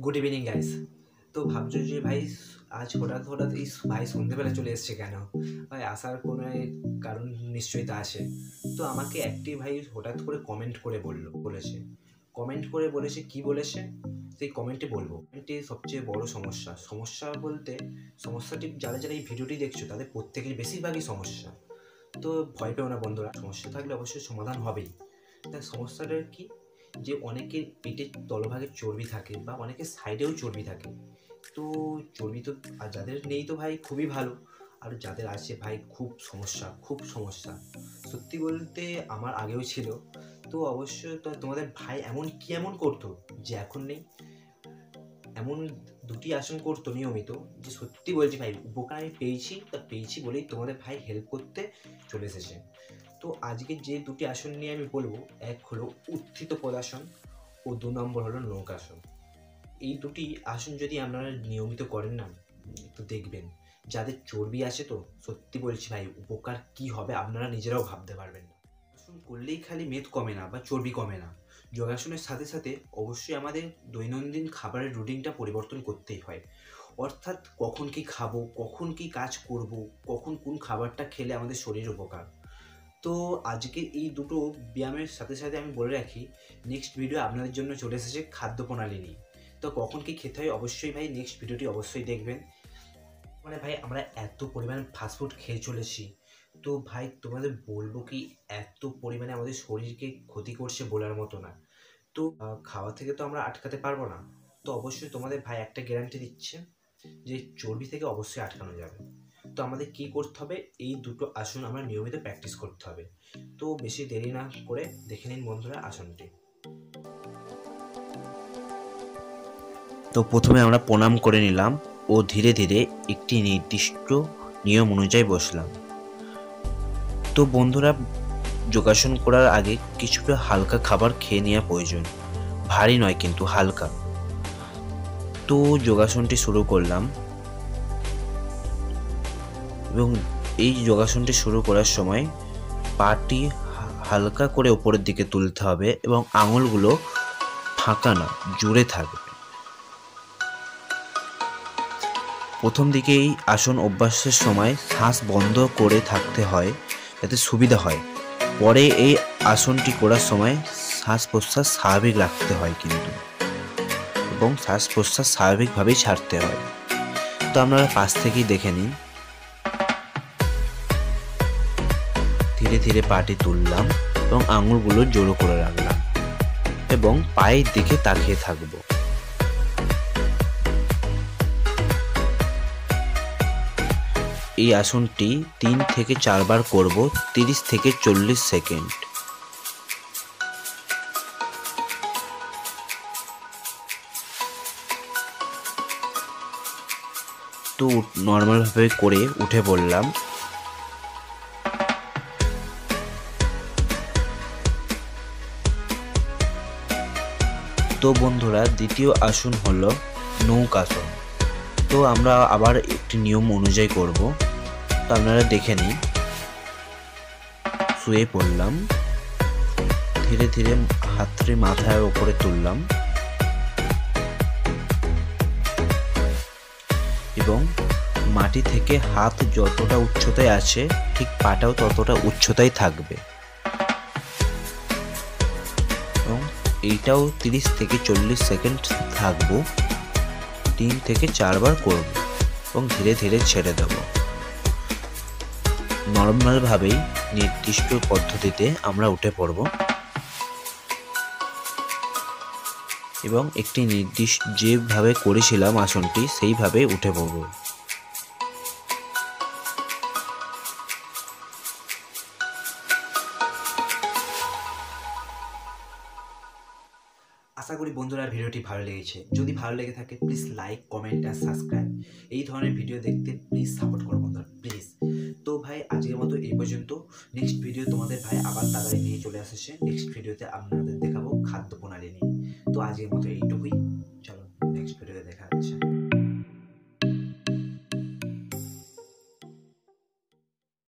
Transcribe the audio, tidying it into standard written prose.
Good evening guys. তো ভাবছো যে ভাই আজ হঠাৎ হঠাৎ এই ভাই সন্ধ্যেবেলা চলে এসছে কেন? ভাই আসার কোনো কারণ নিশ্চয়ই তা আছে। তো আমাকে একটি ভাই হঠাৎ করে কমেন্ট করে বলেছে কি বলেছে সেই কমেন্টে বলবো। কমেন্টে সবচেয়ে বড় সমস্যা বলতে সমস্যাটি যারা যারা এই ভিডিওটি দেখছো তাদের প্রত্যেকের বেশিরভাগই সমস্যা। তো ভয় পেও না বন্ধুরা, সমস্যা থাকলে অবশ্যই সমাধান হবেই। তা সমস্যাটা কি, যে অনেকের পেটের তলভাগে চর্বি থাকে বা অনেকের সাইডেও চর্বি থাকে। তো চর্বি তো আর যাদের নেই তো ভাই খুবই ভালো, আর যাদের আছে ভাই খুব সমস্যা। সত্যি বলতে আমার আগেও ছিল। তো অবশ্যই তো তোমাদের ভাই এমন করতো যে এখন নেই, এমন দুটি আসন করতো নিয়মিত, যে সত্যি বলছি ভাই উপকার আমি পেয়েছি বলেই তোমাদের ভাই হেল্প করতে চলে এসেছে। তো আজকে যে দুটি আসন নিয়ে আমি বলবো, এক হলো উত্থিত পদাসন ও 2 নম্বর হলো নৌকাসন। এই দুটি আসন যদি আপনারা নিয়মিত করেন না, তো দেখবেন যাদের চর্বি আছে, তো সত্যি বলছি ভাই উপকার কি হবে আপনারা নিজেরাও ভাবতে পারবেন না। আসন করলেই খালি মেদ কমে না বা চর্বি কমে না, যোগাসনের সাথে সাথে অবশ্যই আমাদের দৈনন্দিন খাবারের রুটিনটা পরিবর্তন করতেই হয়। অর্থাৎ কখন কি খাবো, কখন কি কাজ করব, কখন কোন খাবারটা খেলে আমাদের শরীর উপকার। তো আজকে এই দুটো ব্যায়ামের সাথে সাথে আমি বলে রাখি, নেক্সট ভিডিও আপনাদের জন্য চলে এসেছে খাদ্য প্রণালী নিয়ে। তো কখন কি খেতে হয় অবশ্যই ভাই নেক্সট ভিডিওটি অবশ্যই দেখবেন। মানে ভাই আমরা এত পরিমাণে ফাস্টফুড খেয়ে চলেছি, তো ভাই তোমাদের বলবো কি, এত পরিমাণে আমাদের শরীরকে ক্ষতি করছে বলার মতো না। তো খাওয়া থেকে তো আমরা আটকাতে পারবো না। তো অবশ্যই তোমাদের ভাই একটা গ্যারান্টি দিচ্ছে যে চর্বি থেকে অবশ্যই আটকানো যাবে। তো আমাদের কি করতে হবে, এই দুটো আসন আমরা নিয়মিত প্র্যাকটিস করতে হবে। তো বেশি দেরি না করে দেখে নিন বন্ধুরা আসনটি। তো প্রথমে আমরা প্রণাম করে নিলাম ও ধীরে ধীরে একটি নির্দিষ্ট নিয়ম অনুযায়ী বসলাম। তো বন্ধুরা, যোগাসন করার আগে কিছুটা হালকা খাবার খেয়ে নেওয়া প্রয়োজন, ভারী নয় কিন্তু হালকা। তো যোগাসনটি শুরু করলাম এবং এই যোগাসনটি শুরু করার সময় পাটি হালকা করে উপরের দিকে তুলতে হবে এবং আঙুলগুলো ফাঁকা না, জুড়ে থাকবে। প্রথম দিকে এই আসন অভ্যাসের সময় শ্বাস বন্ধ করে থাকতে হয় যাতে সুবিধা হয়। পরে এই আসনটি করার সময় শ্বাস প্রশ্বাস স্বাভাবিক রাখতে হয় কিন্তু, এবং শ্বাস প্রশ্বাস স্বাভাবিকভাবেই ছাড়তে হয়। তো আপনারা পাশ থেকেই দেখে নিন। ধীরে ধীরে পাটি তুললাম এবং আঙুলগুলো জোড়ো করে রাখলাম এবং পায়ের দিকে তাকিয়ে থাকবো। এই আসনটি 3 থেকে 4 বার করব, 30 থেকে 40 সেকেন্ড। তো নর্মালভাবে করে উঠে পড়লাম। তো বন্ধুরা, দ্বিতীয় আসন হলো নৌকাসন। তো আমরা আবার একটি নিয়ম অনুযায়ী করব। তো আপনারা দেখে নিন। শুয়ে পড়লাম, ধীরে ধীরে হাতটি মাথার উপরে তুললাম এবং মাটি থেকে হাত যতটা উচ্চতায় আছে ঠিক পাটাও ততটা উচ্চতায় থাকবে এবং এইটাও 30 থেকে 40 সেকেন্ড থাকবো। 3 থেকে 4 বার করব এবং ধীরে ধীরে ছেড়ে দেব। নর্মালভাবেই নির্দিষ্ট পদ্ধতিতে আমরা উঠে পড়ব এবং একটি নির্দিষ্ট যেভাবে করেছিলাম আসনটি সেইভাবে উঠে পড়ব। আশা করি বন্ধুরা ভিডিওটি ভালো লেগেছে। যদি ভালো লেগে থাকে প্লিজ লাইক, কমেন্ট আর সাবস্ক্রাইব। এই ধরনের ভিডিও দেখতে প্লিজ সাপোর্ট করো বন্ধুরা, প্লিজ। তো ভাই আজকের মতো এই পর্যন্ত। নেক্সট ভিডিও তোমাদের ভাই আবার তাড়াতাড়ি নিয়ে চলে আসছে। নেক্সট ভিডিওতে আপনাদের দেখাবো খাদ্য প্রণালী নিয়ে। তো আজকের মতো এইটুকুই, চলো নেক্সট ভিডিওতে দেখা হচ্ছে।